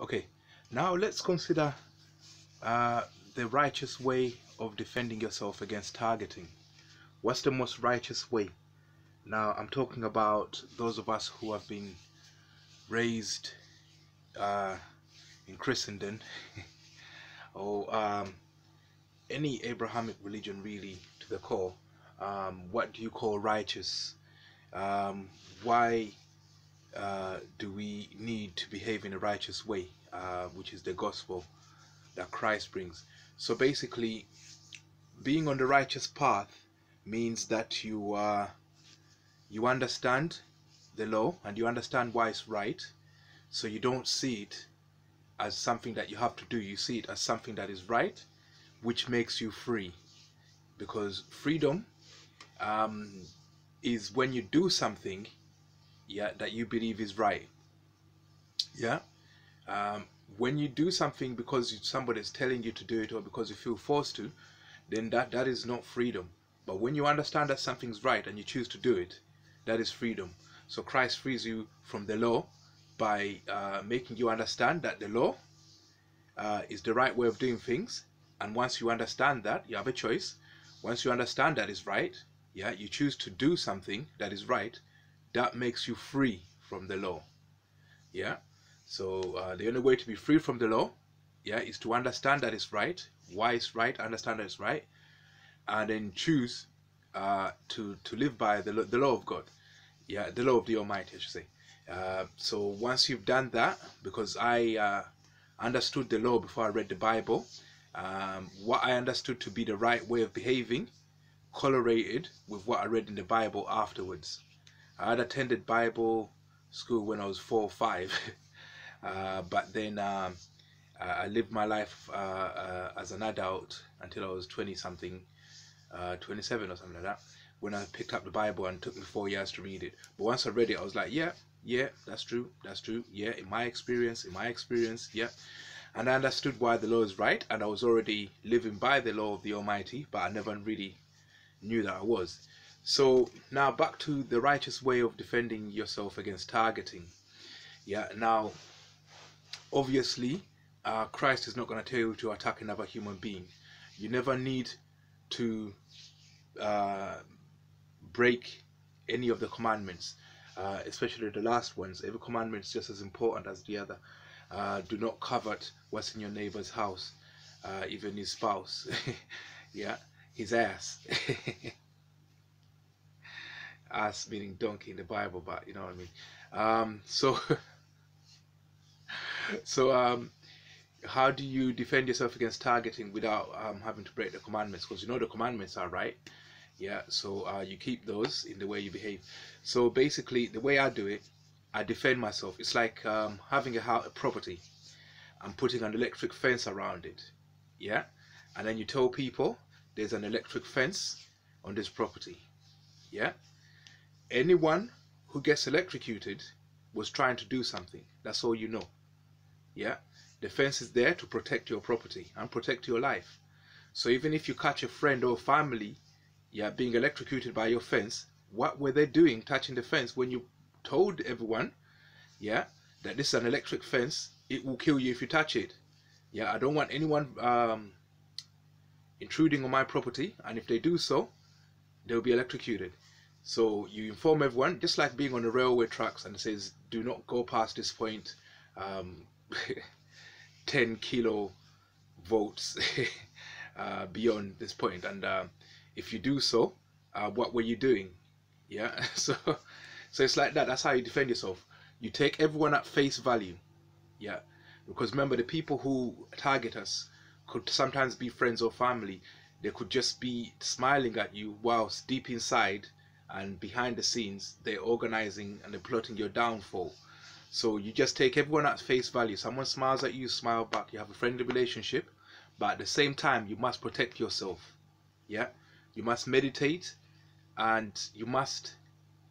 Okay, now let's consider the righteous way of defending yourself against targeting. What's the most righteous way? Now, I'm talking about those of us who have been raised in Christendom or any Abrahamic religion, really, to the core. What do you call righteous? Why do we need to behave in a righteous way, which is the gospel that Christ brings? So basically, being on the righteous path means that you understand the law and you understand why it's right, so you don't see it as something that you have to do. You see it as something that is right, which makes you free, because freedom is when you do something that you believe is right. When you do something because somebody is telling you to do it or because you feel forced to, then that is not freedom. But when you understand that something's right and you choose to do it, that is freedom. So Christ frees you from the law by making you understand that the law is the right way of doing things. And once you understand that, you have a choice. Once you understand that is right, you choose to do something that is right, that makes you free from the law. So the only way to be free from the law is to understand that it's right, why it's right, understand that it's right, and then choose to live by the law of God, the law of the Almighty, I should say. So once you've done that, because I understood the law before I read the Bible, what I understood to be the right way of behaving correlated with what I read in the Bible afterwards. I had attended Bible school when I was 4 or 5, but then I lived my life as an adult until I was 20 something, 27 or something like that, when I picked up the Bible, and it took me 4 years to read it. But once I read it, I was like, yeah, that's true, in my experience, and I understood why the law is right, and I was already living by the law of the Almighty, but I never really knew that I was. So now back to the righteous way of defending yourself against targeting. Now obviously Christ is not going to tell you to attack another human being. You never need to break any of the commandments, especially the last ones. Every commandment is just as important as the other. Do not covet what's in your neighbor's house, even his spouse. His ass. Ass meaning donkey in the Bible, but you know what I mean. So how do you defend yourself against targeting without having to break the commandments? Because you know the commandments are right. So you keep those in the way you behave. So basically, the way I do it, I defend myself. It's like having a property and putting an electric fence around it. And then you tell people there's an electric fence on this property. Anyone who gets electrocuted was trying to do something. That's all you know. The fence is there to protect your property and protect your life. So even if you catch a friend or family being electrocuted by your fence, what were they doing touching the fence when you told everyone that this is an electric fence, it will kill you if you touch it? I don't want anyone intruding on my property, and if they do so, they'll be electrocuted. So you inform everyone, just like being on the railway tracks, and it says do not go past this point, 10 kilovolts beyond this point, and if you do so, what were you doing? So it's like that. That's how you defend yourself. You take everyone at face value. Because remember, the people who target us could sometimes be friends or family. They could just be smiling at you whilst deep inside and behind the scenes they're organizing and they're plotting your downfall. So you just take everyone at face value. Someone smiles at you, smile back. You have a friendly relationship, but at the same time you must protect yourself. You must meditate and you must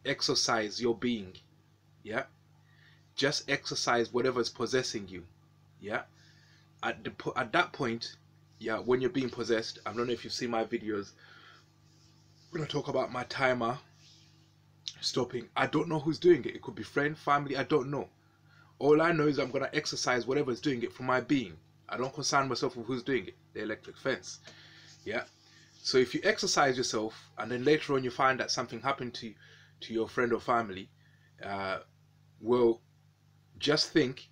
exercise your being. Just exercise whatever is possessing you. At that point, when you're being possessed, I don't know if you've seen my videos when I talk about my timer stopping. I don't know who's doing it. It could be friend, family, I don't know. All I know is I'm going to exercise whatever is doing it for my being. I don't concern myself with who's doing it, the electric fence. Yeah. So if you exercise yourself and then later on you find that something happened to your friend or family, well, just think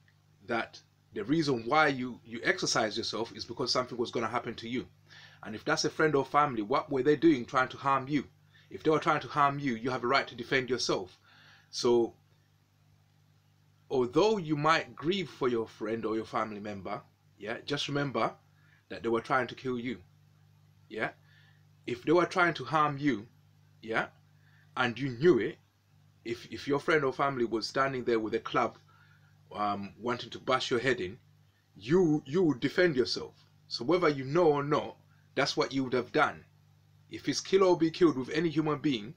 that the reason why you exercise yourself is because something was going to happen to you. And if that's a friend or family, what were they doing trying to harm you? If they were trying to harm you, you have a right to defend yourself. So although you might grieve for your friend or your family member, yeah, just remember that they were trying to kill you. Yeah. If they were trying to harm you, yeah, and you knew it, if your friend or family was standing there with a club wanting to bash your head in, you would defend yourself. So whether you know or not, that's what you would have done. If it's kill or be killed with any human being,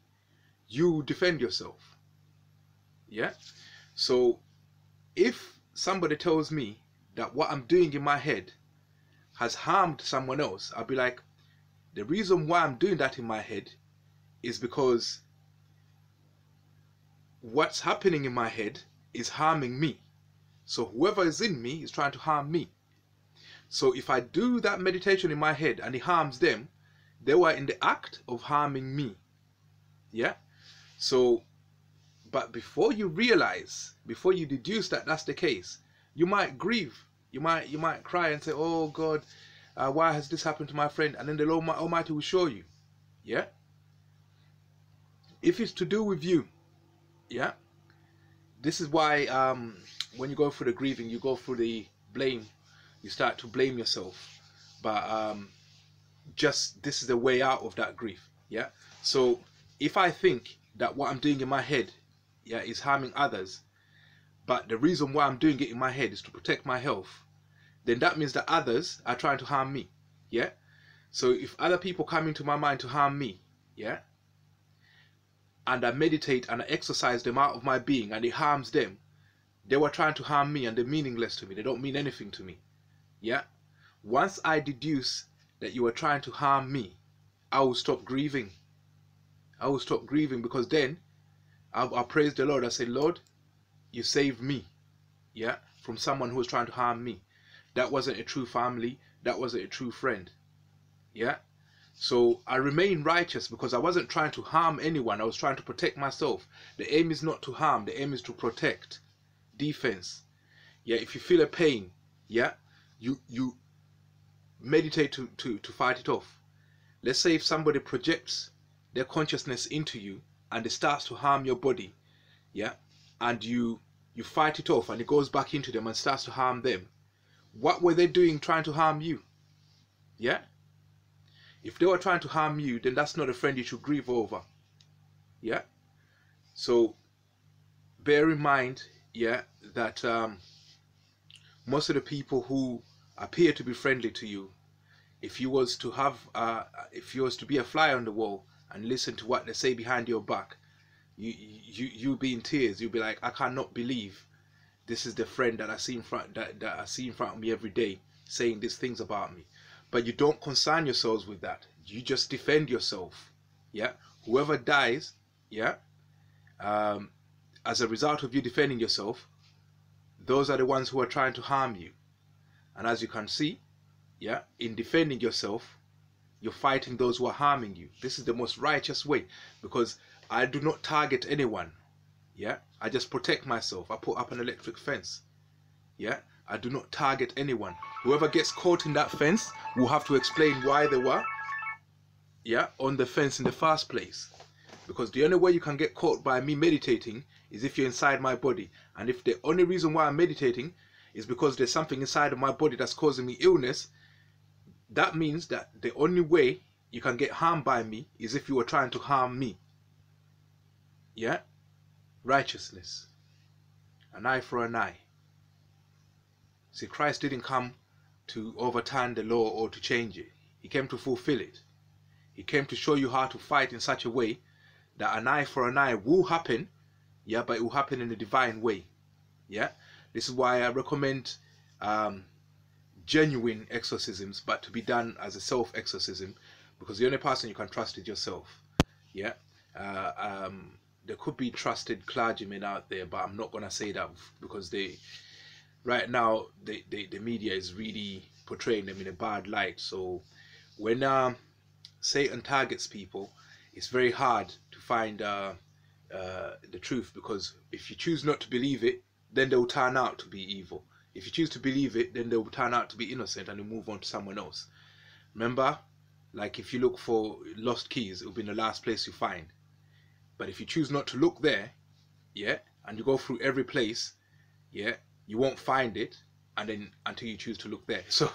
you defend yourself. Yeah. So if somebody tells me that what I'm doing in my head has harmed someone else, I'll be like, the reason why I'm doing that in my head is because what's happening in my head is harming me. So whoever is in me is trying to harm me. So if I do that meditation in my head and it harms them, they were in the act of harming me. Yeah. So, but before you realize, before you deduce that that's the case, you might grieve. You might cry and say, oh God, why has this happened to my friend? And then the Lord Almighty will show you. Yeah. If it's to do with you, yeah. This is why when you go through the grieving, you go through the blame. You start to blame yourself. But just this is the way out of that grief. Yeah. So if I think that what I'm doing in my head, yeah, is harming others, but the reason why I'm doing it in my head is to protect my health, then that means that others are trying to harm me. Yeah. So if other people come into my mind to harm me, yeah, and I meditate and I exercise them out of my being and it harms them, they were trying to harm me and they're meaningless to me. They don't mean anything to me. Yeah. Once I deduce that you are trying to harm me, I will stop grieving. I will stop grieving, because then I'll praise the Lord. I say, Lord, you saved me, yeah, from someone who was trying to harm me. That wasn't a true family. That wasn't a true friend. Yeah. So I remain righteous because I wasn't trying to harm anyone. I was trying to protect myself. The aim is not to harm. The aim is to protect. Defense. Yeah. If you feel a pain, yeah, you meditate to fight it off. Let's say if somebody projects their consciousness into you and it starts to harm your body, yeah, and you fight it off and it goes back into them and starts to harm them. What were they doing trying to harm you? Yeah. If they were trying to harm you, then that's not a friend you should grieve over. Yeah. So bear in mind, yeah, that most of the people who appear to be friendly to you, if you was to be a fly on the wall and listen to what they say behind your back, you'll be in tears. You'll be like, I cannot believe this is the friend that I see in front that I see in front of me every day saying these things about me. But you don't concern yourselves with that. You just defend yourself. Yeah. Whoever dies, yeah, as a result of you defending yourself, those are the ones who are trying to harm you. And as you can see, yeah, in defending yourself, you're fighting those who are harming you. This is the most righteous way, because I do not target anyone. Yeah. I just protect myself. I put up an electric fence. Yeah. I do not target anyone. Whoever gets caught in that fence will have to explain why they were, yeah, on the fence in the first place. Because the only way you can get caught by me meditating is if you're inside my body. And if the only reason why I'm meditating is because there's something inside of my body that's causing me illness, that means that the only way you can get harmed by me is if you were trying to harm me. Yeah? Righteousness. An eye for an eye. See, Christ didn't come to overturn the law or to change it. He came to fulfill it. He came to show you how to fight in such a way that an eye for an eye will happen, yeah, but it will happen in a divine way. Yeah. This is why I recommend genuine exorcisms, but to be done as a self-exorcism, because the only person you can trust is yourself. Yeah. there could be trusted clergymen out there, but I'm not gonna say that because they right now the media is really portraying them in a bad light. So when Satan targets people, it's very hard to find the truth, because if you choose not to believe it, then they'll turn out to be evil. If you choose to believe it, then they'll turn out to be innocent and they'll move on to someone else. Remember, like if you look for lost keys, it'll be in the last place you find. But if you choose not to look there, yeah, and you go through every place, yeah, you won't find it, and then until you choose to look there. So,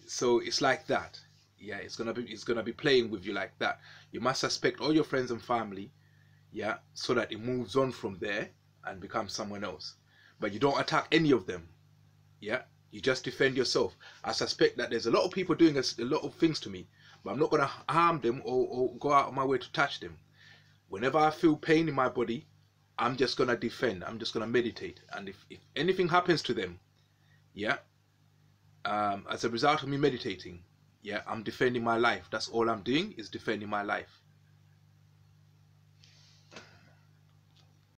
so it's like that. Yeah, it's gonna be playing with you like that. You must suspect all your friends and family, yeah, so that it moves on from there and becomes someone else. But you don't attack any of them, yeah. You just defend yourself. I suspect that there's a lot of people doing a lot of things to me, but I'm not gonna harm them or go out of my way to touch them. Whenever I feel pain in my body, I'm just gonna defend. I'm just gonna meditate. And if anything happens to them, yeah, as a result of me meditating, yeah, I'm defending my life. That's all I'm doing, is defending my life.